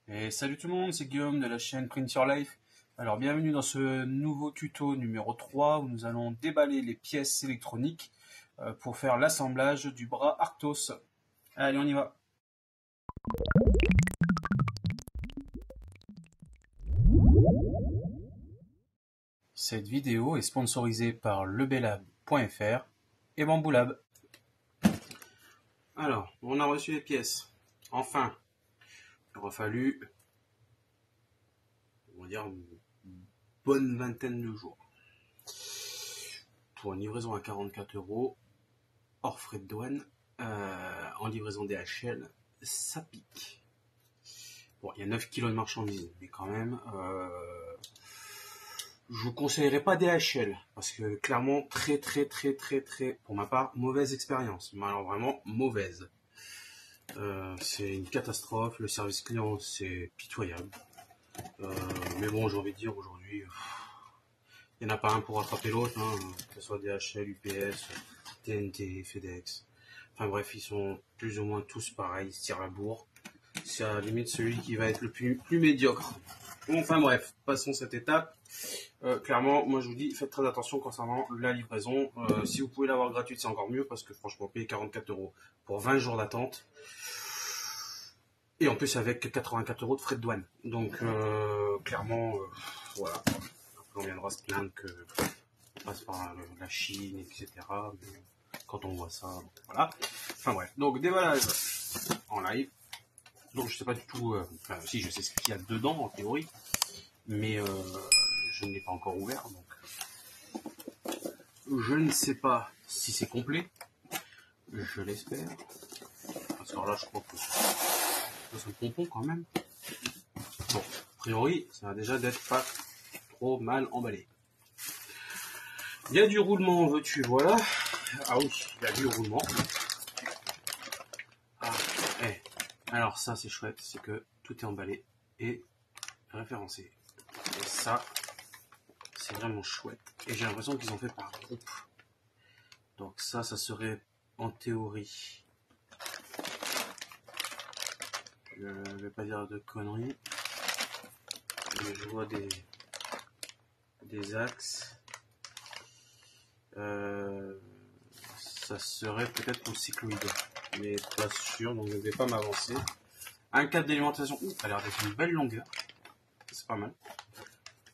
Et salut tout le monde, c'est Guillaume de la chaîne Print Your Life. Alors bienvenue dans ce nouveau tuto numéro 3 où nous allons déballer les pièces électroniques pour faire l'assemblage du bras Arctos. Allez, on y va. Cette vidéo est sponsorisée par lebelab.fr et Bamboo Lab. Alors, on a reçu les pièces. Enfin, il aura fallu, on va dire, une bonne vingtaine de jours. Pour une livraison à 44 €, hors frais de douane, en livraison DHL, ça pique. Bon, il y a 9 kilos de marchandises, mais quand même, je vous conseillerais pas DHL, parce que clairement, très, pour ma part, mauvaise expérience. Mais alors vraiment, mauvaise. C'est une catastrophe, le service client, c'est pitoyable. Mais bon, j'ai envie de dire, aujourd'hui, il n'y en a pas un pour rattraper l'autre, hein, que ce soit DHL, UPS, TNT, FedEx. Enfin bref, ils sont plus ou moins tous pareils, ils se tirent la bourre. C'est à la limite celui qui va être le plus médiocre. Enfin bref, passons cette étape. Clairement, moi je vous dis, faites très attention concernant la livraison. Si vous pouvez l'avoir gratuite, c'est encore mieux, parce que franchement, payer 44 € pour 20 jours d'attente, et en plus avec 84 € de frais de douane. Donc clairement, voilà. Après, on viendra se plaindre que on passe par la Chine, etc. Mais quand on voit ça, voilà. Enfin bref, donc déballage en live. Donc je sais pas du tout, enfin si je sais ce qu'il y a dedans en théorie, mais je ne l'ai pas encore ouvert, donc je ne sais pas si c'est complet. Je l'espère. Parce que là je crois que c'est un pompon quand même. Bon, a priori, ça va déjà d'être pas trop mal emballé. Il y a du roulement, veux-tu, voilà. Ah oui, il y a du roulement. Ah, alors ça c'est chouette, c'est que tout est emballé et référencé. Et ça, c'est vraiment chouette. Et j'ai l'impression qu'ils ont fait par groupe. Donc ça serait en théorie. Je ne vais pas dire de conneries. Mais je vois des axes. Ça serait peut-être pour cycloïde, mais pas sûr, donc je ne vais pas m'avancer. Un câble d'alimentation, ça a l'air d'être une belle longueur, c'est pas mal.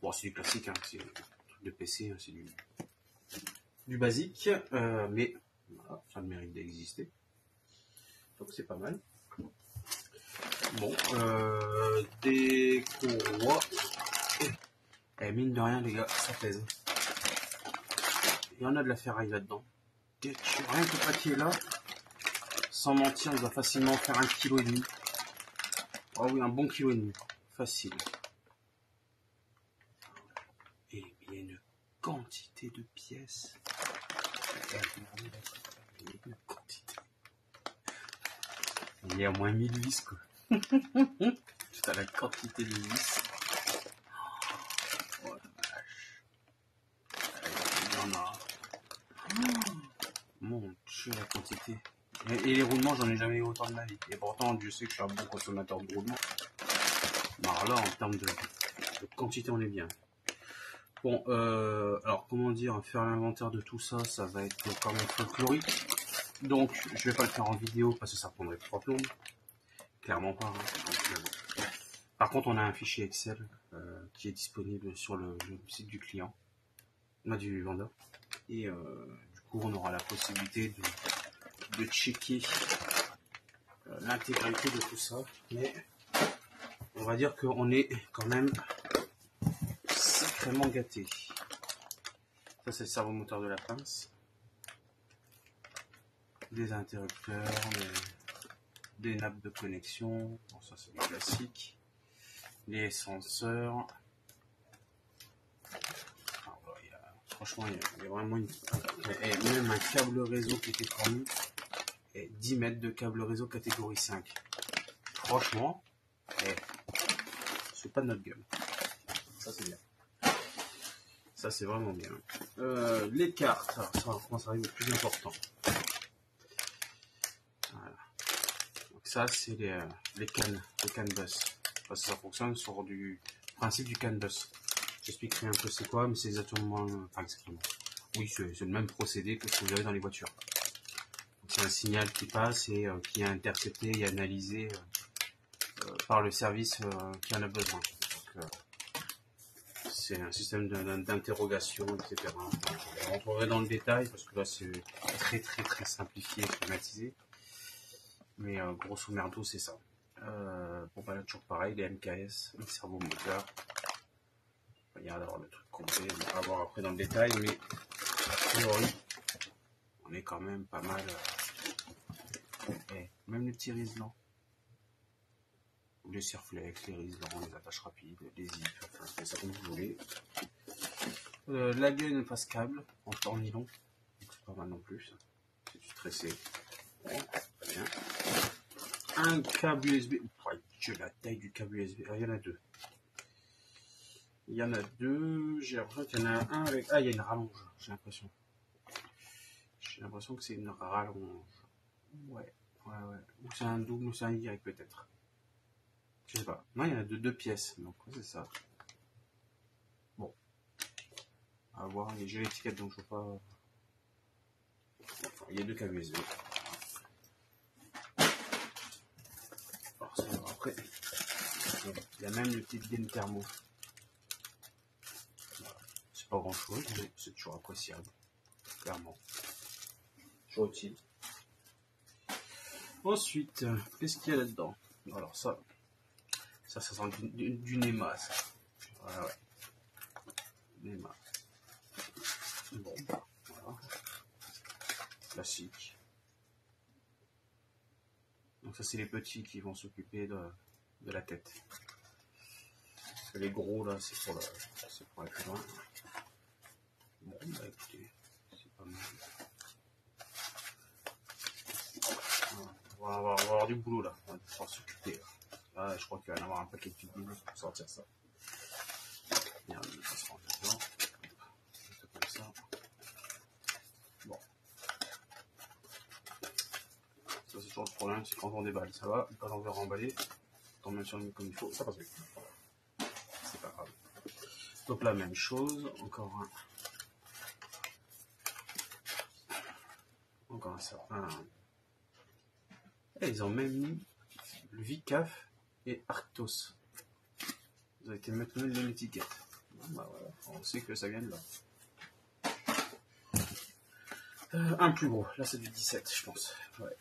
Bon, c'est du classique, hein, c'est du truc de PC, hein, c'est du basique, mais voilà, ça a le mérite d'exister. Donc c'est pas mal. Bon, des courroies. Et mine de rien, les gars, ça pèse. Il y en a de la ferraille là-dedans. Rien que le papier là, sans mentir, il va facilement faire 1,5 kg. Oh oui, un bon 1,5 kg. Facile. Et il y a une quantité de pièces. Une quantité. Il y a au moins 1000 vis, quoi. Putain, la quantité de vis. Oh la vache. Il y en a. Mon Dieu, la quantité. Et les roulements, j'en ai jamais eu autant de ma vie. Et pourtant, je sais que je suis un bon consommateur de roulements. Alors là, en termes de quantité, on est bien. Bon, alors comment dire, faire l'inventaire de tout ça, ça va être quand même folklorique. Donc, je vais pas le faire en vidéo parce que ça prendrait 3 plombes. Clairement pas. Hein. Donc, par contre, on a un fichier Excel qui est disponible sur le site du client, du vendeur. Et du coup, on aura la possibilité de checker l'intégralité de tout ça. Mais on va dire qu'on est quand même sacrément gâté. Ça, c'est le servomoteur de la pince. Des interrupteurs, des nappes de connexion. Bon, ça, c'est du classique. Les senseurs. Alors, franchement, il y a vraiment même un câble réseau qui était fourni. Et 10 mètres de câble réseau catégorie 5. Franchement, c'est pas de notre gueule. Ça, c'est bien. Ça, c'est vraiment bien. Les cartes, alors ça, on commence à arriver au plus important. Voilà. Donc ça, c'est les cannes bus. parce que ça fonctionne sur du principe du CAN bus. J'expliquerai un peu c'est quoi, mais c'est exactement, enfin exactement. Oui, c'est le même procédé que ce que vous avez dans les voitures. C'est un signal qui passe et qui est intercepté et analysé par le service qui en a besoin. C'est un système d'interrogation, etc. Je rentrerai dans le détail parce que là c'est très simplifié et schématisé. Mais grosso merdo c'est ça. Bon bah là toujours pareil, les MKS, le cerveau moteur. Il y a alors le truc complet, on va voir après dans le détail, mais a priori on est quand même pas mal. Même les petits riselants. Les serflex, les riselants, les attaches rapides, les zips, enfin c'est ça comme vous voulez. La gaine face câble en nylon, c'est pas mal non plus. C'est du tressé. Bon, très bien. Un câble USB. J'ai la taille du câble USB. Ah, il y en a deux. Il y en a deux. J'ai l'impression qu'il y en a un avec. Ah, il y a une rallonge. J'ai l'impression. J'ai l'impression que c'est une rallonge. Ouais. Ou c'est un double ou c'est un Y peut-être. Je sais pas. Non, il y en a deux pièces. Donc, c'est ça. Bon. À voir. J'ai l'étiquette donc je ne veux pas. Enfin, il y a deux câbles USB. Alors, ça va après. Il y a même le petit gaine thermo. Voilà. C'est pas grand chose, mais c'est toujours appréciable. Clairement. Toujours utile. Ensuite, qu'est-ce qu'il y a là-dedans? Alors ça sent du NEMA, ça. Voilà, ouais. NEMA. Bon, voilà. Classique. Donc ça, c'est les petits qui vont s'occuper de la tête. Parce que les gros, là, c'est pour aller plus loin. Bon, bah écoutez, c'est pas mal. On va avoir du boulot, là. On va pouvoir s'occuper, là. Là, je crois qu'il va y en avoir un paquet de petites boules pour sortir ça. Merde, ça se rentre dedans. Juste comme ça. Bon. Ça, c'est toujours le problème, c'est quand on déballe, ça va. Quand on veut remballer, quand on met sur le comme il faut, ça passe vite. C'est pas grave. Donc, la même chose. Encore un certain. Et ils ont même mis le Vicaf et Arctos. Ils ont été mettre même l'étiquette. Bah voilà, on sait que ça vient de là. Un plus gros, là c'est du 17 je pense. Ouais.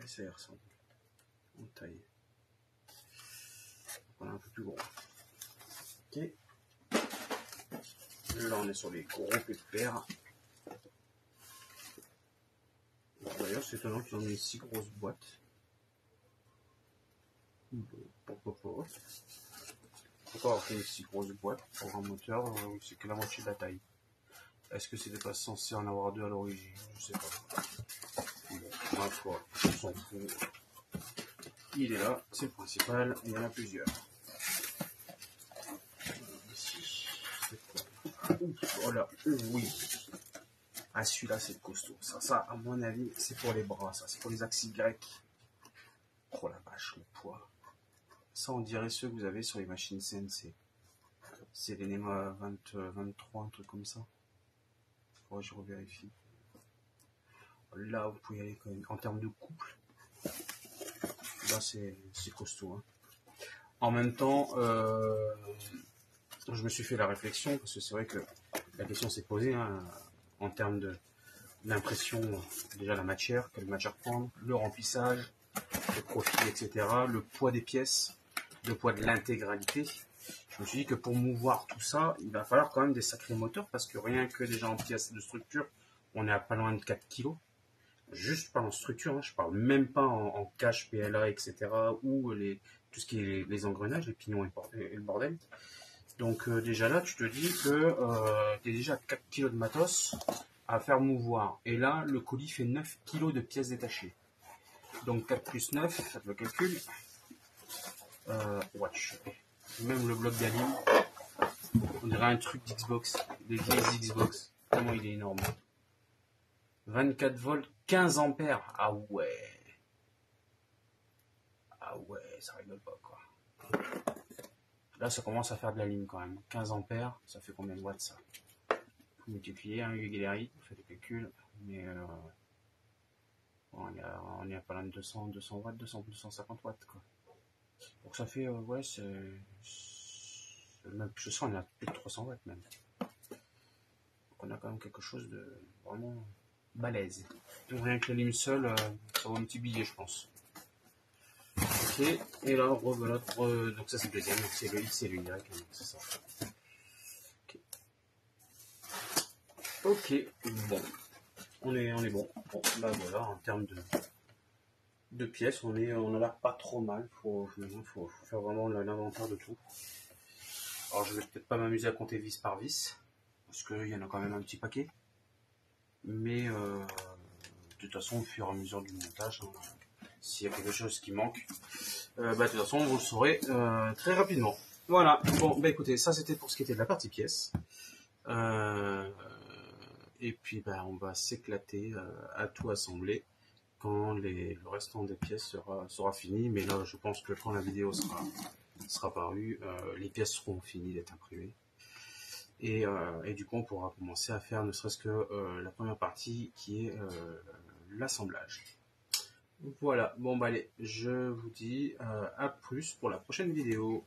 Et ça y ressemble. En taille. On a un peu plus gros. Ok. Là on est sur les gros pépères. D'ailleurs c'est étonnant qu'ils ont mis une si grosse boîte. Pourquoi avoir fait une si grosse boîte pour un moteur c'est que la moitié de la taille? Est-ce que c'était pas censé en avoir deux à l'origine? Je sais pas. Bon, ma foi, on s'en fout. Il est là, c'est le principal, il y en a plusieurs. Ici, c'est quoi? Oh là, oui. Ah, celui-là, c'est costaud. Ça, à mon avis, c'est pour les bras, ça. C'est pour les axes Y. Oh la vache, le poids. Ça, on dirait ceux que vous avez sur les machines CNC. C'est les NEMA 23, un truc comme ça. Faudrait que je revérifie. Là, vous pouvez y aller quand même. En termes de couple, là, c'est costaud. Hein. En même temps, je me suis fait la réflexion, parce que c'est vrai que la question s'est posée, hein, en termes d'impression, déjà la matière, quelle matière prendre, le remplissage, le profil, etc., le poids des pièces, le poids de l'intégralité. Je me suis dit que pour mouvoir tout ça, il va falloir quand même des sacrés moteurs, parce que rien que déjà en pièces de structure, on est à pas loin de 4 kg. Juste pas en structure, hein, je parle même pas en cache, PLA, etc., ou tout ce qui est les engrenages, les pignons et le bordel. Donc déjà là, tu te dis que tu es déjà à 4 kg de matos à faire mouvoir. Et là, le colis fait 9 kg de pièces détachées. Donc 4 plus 9, faites le calcul. Watch. Même le bloc d'alim, on dirait un truc d'Xbox, des vieilles Xbox. Comment il est énorme. 24 volts, 15 ampères. Ah ouais. Ah Ah ouais, ça rigole pas quoi. Là, ça commence à faire de la ligne quand même. 15 ampères, ça fait combien de watts ça? Vous multipliez, hein, Galerie, vous faites des calculs, mais on est à pas loin de 200 watts, 250 watts quoi. Donc ça fait, ouais, même, je sens on est à plus de 300 watts même. Donc on a quand même quelque chose de vraiment balèze. Donc rien que la ligne seule, ça vaut un petit billet je pense. Ok, et là, voilà, donc ça c'est le deuxième, donc c'est le X et le Y, c'est ça. Ok, bon, on est bon. Bon, bah voilà, en termes de pièces, on a l'air pas trop mal. Faut faire vraiment l'inventaire de tout. Alors je vais peut-être pas m'amuser à compter vis par vis, parce qu'il y en a quand même un petit paquet. Mais de toute façon, au fur et à mesure du montage, hein, s'il y a quelque chose qui manque, de toute façon, vous le saurez très rapidement. Voilà, bon, bah écoutez, ça c'était pour ce qui était de la partie pièce. Et puis on va s'éclater à tout assembler quand le restant des pièces sera fini. Mais là, je pense que quand la vidéo sera parue, les pièces seront finies d'être imprimées. Et du coup, on pourra commencer à faire ne serait-ce que la première partie qui est l'assemblage. Voilà, bon bah allez, je vous dis à plus pour la prochaine vidéo.